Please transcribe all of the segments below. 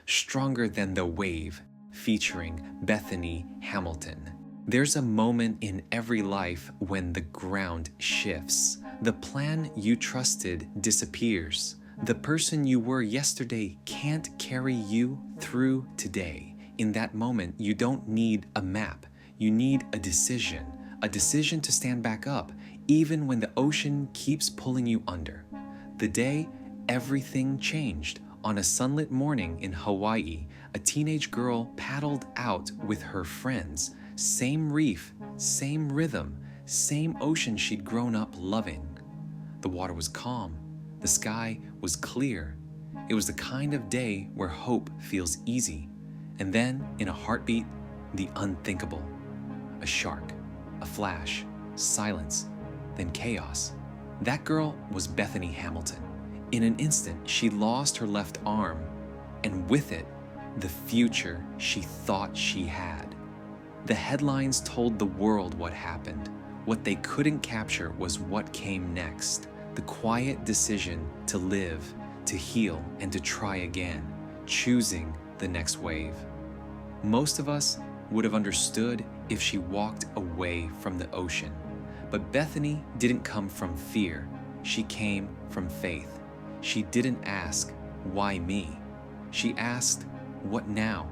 Stronger Than the Wave, featuring Bethany Hamilton. There's a moment in every life when the ground shifts. The plan you trusted disappears. The person you were yesterday can't carry you through today. In that moment, you don't need a map. You need a decision to stand back up, even when the ocean keeps pulling you under. The day everything changed. On a sunlit morning in Hawaii, a teenage girl paddled out with her friends. Same reef, same rhythm, same ocean she'd grown up loving. The water was calm. The sky was clear. It was the kind of day where hope feels easy. And then, in a heartbeat, the unthinkable. A shark, a flash, silence, then chaos. That girl was Bethany Hamilton. In an instant, she lost her left arm, and with it, the future she thought she had. The headlines told the world what happened. What they couldn't capture was what came next. The quiet decision to live, to heal, and to try again, choosing the next wave. Most of us would have understood if she walked away from the ocean. But Bethany didn't come from fear. She came from faith. She didn't ask, "Why me?" She asked, "What now?"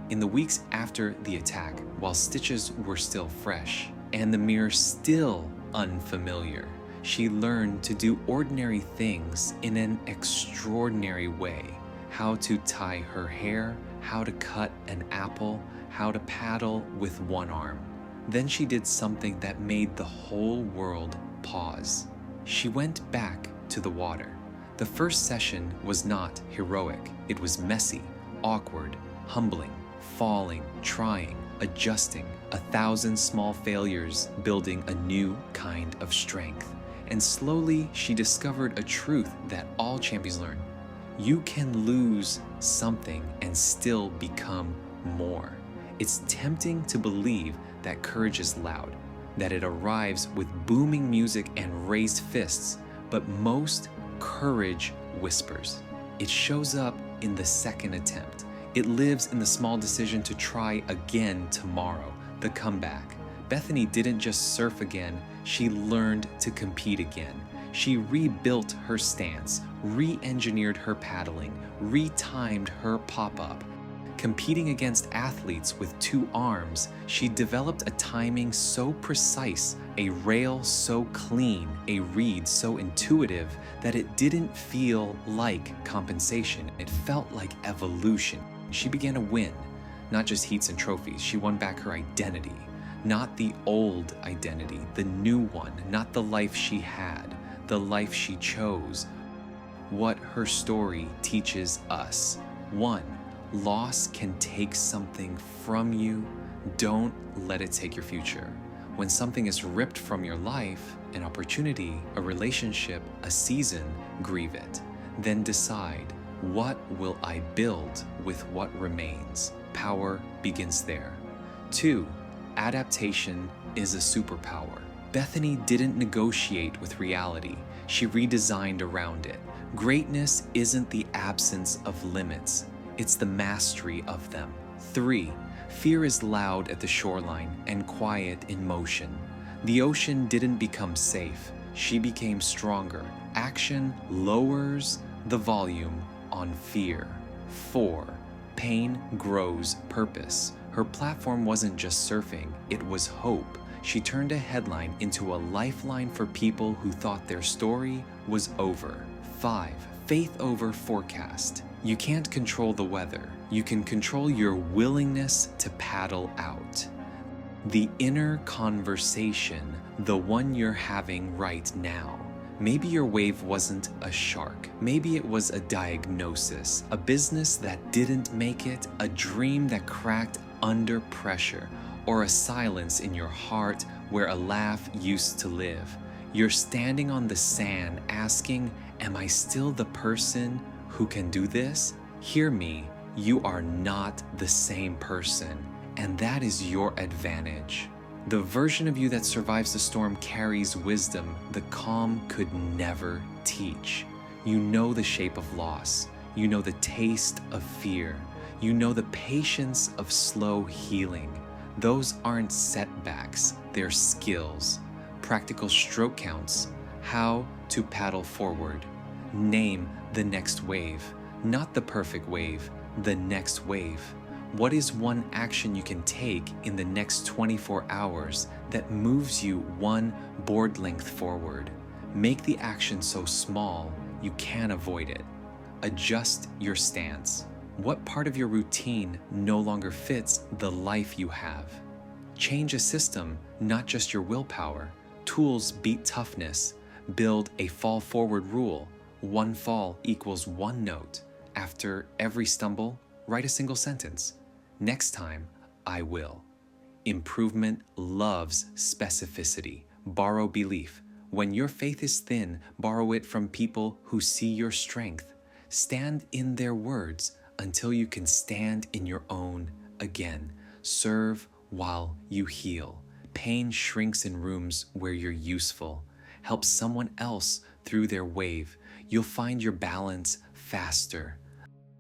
In the weeks after the attack, while stitches were still fresh and the mirror still unfamiliar, she learned to do ordinary things in an extraordinary way. How to tie her hair, how to cut an apple, how to paddle with one arm. Then she did something that made the whole world pause. She went back to the water. The first session was not heroic. It was messy, awkward, humbling, falling, trying, adjusting, 1,000 small failures, building a new kind of strength. And slowly she discovered a truth that all champions learn. You can lose something and still become more. It's tempting to believe that courage is loud, that it arrives with booming music and raised fists, but most courage whispers. It shows up in the second attempt. It lives in the small decision to try again tomorrow, the comeback. Bethany didn't just surf again, she learned to compete again. She rebuilt her stance, re-engineered her paddling, re-timed her pop-up. Competing against athletes with 2 arms, she developed a timing so precise, a rail so clean, a read so intuitive that it didn't feel like compensation. It felt like evolution. She began to win, not just heats and trophies. She won back her identity, not the old identity, the new one, not the life she had, the life she chose. What her story teaches us. 1. Loss can take something from you. Don't let it take your future. When something is ripped from your life, an opportunity, a relationship, a season, grieve it. Then decide, what will I build with what remains? Power begins there. 2. Adaptation is a superpower. Bethany didn't negotiate with reality. She redesigned around it. Greatness isn't the absence of limits. It's the mastery of them. 3. Fear is loud at the shoreline and quiet in motion. The ocean didn't become safe. She became stronger. Action lowers the volume on fear. 4. Pain grows purpose. Her platform wasn't just surfing, it was hope. She turned a headline into a lifeline for people who thought their story was over. 5. Faith over forecast. You can't control the weather. You can control your willingness to paddle out. The inner conversation, the one you're having right now. Maybe your wave wasn't a shark. Maybe it was a diagnosis, a business that didn't make it, a dream that cracked under pressure, or a silence in your heart where a laugh used to live. You're standing on the sand asking, am I still the person who can do this? Hear me, you are not the same person, and that is your advantage. The version of you that survives the storm carries wisdom the calm could never teach. You know the shape of loss. You know the taste of fear. You know the patience of slow healing. Those aren't setbacks, they're skills. Practical stroke counts, how to paddle forward. Name the next wave, not the perfect wave, the next wave. What is one action you can take in the next 24 hours that moves you one board length forward? Make the action so small you can't avoid it. Adjust your stance. What part of your routine no longer fits the life you have? Change a system, not just your willpower. Tools beat toughness. Build a fall forward rule. One fall equals one note. After every stumble, write a single sentence. Next time, I will. Improvement loves specificity. Borrow belief. When your faith is thin, borrow it from people who see your strength. Stand in their words until you can stand in your own again. Serve while you heal. Pain shrinks in rooms where you're useful. Help someone else through their wave. You'll find your balance faster.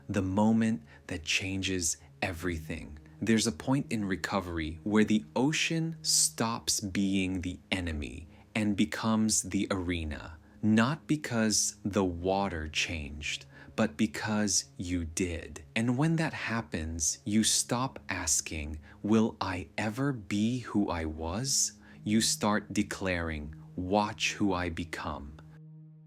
The moment that changes everything. There's a point in recovery where the ocean stops being the enemy and becomes the arena, not because the water changed, but because you did. And when that happens, you stop asking, will I ever be who I was? You start declaring, watch who I become.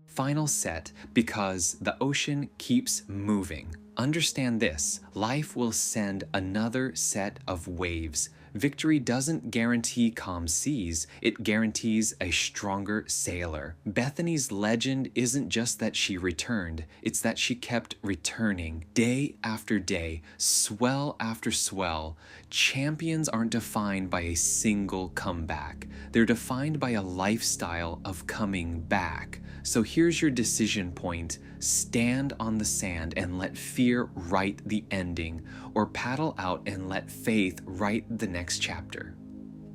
Final set, because the ocean keeps moving. Understand this, life will send another set of waves. Victory doesn't guarantee calm seas, it guarantees a stronger sailor. Bethany's legend isn't just that she returned, it's that she kept returning. Day after day, swell after swell. Champions aren't defined by a single comeback. They're defined by a lifestyle of coming back. So here's your decision point. Stand on the sand and let fear write the ending, or paddle out and let faith write the next chapter.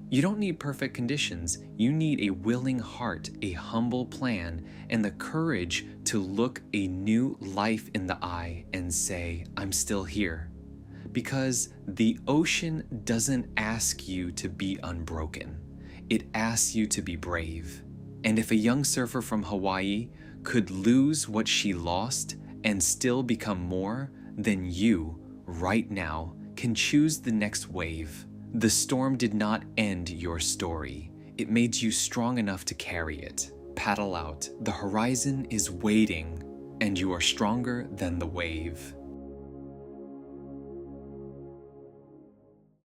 You don't need perfect conditions. You need a willing heart, a humble plan, and the courage to look a new life in the eye and say, I'm still here. Because the ocean doesn't ask you to be unbroken. It asks you to be brave. And if a young surfer from Hawaii could lose what she lost and still become more, then you, right now, can choose the next wave. The storm did not end your story. It made you strong enough to carry it. Paddle out. The horizon is waiting, and you are stronger than the wave.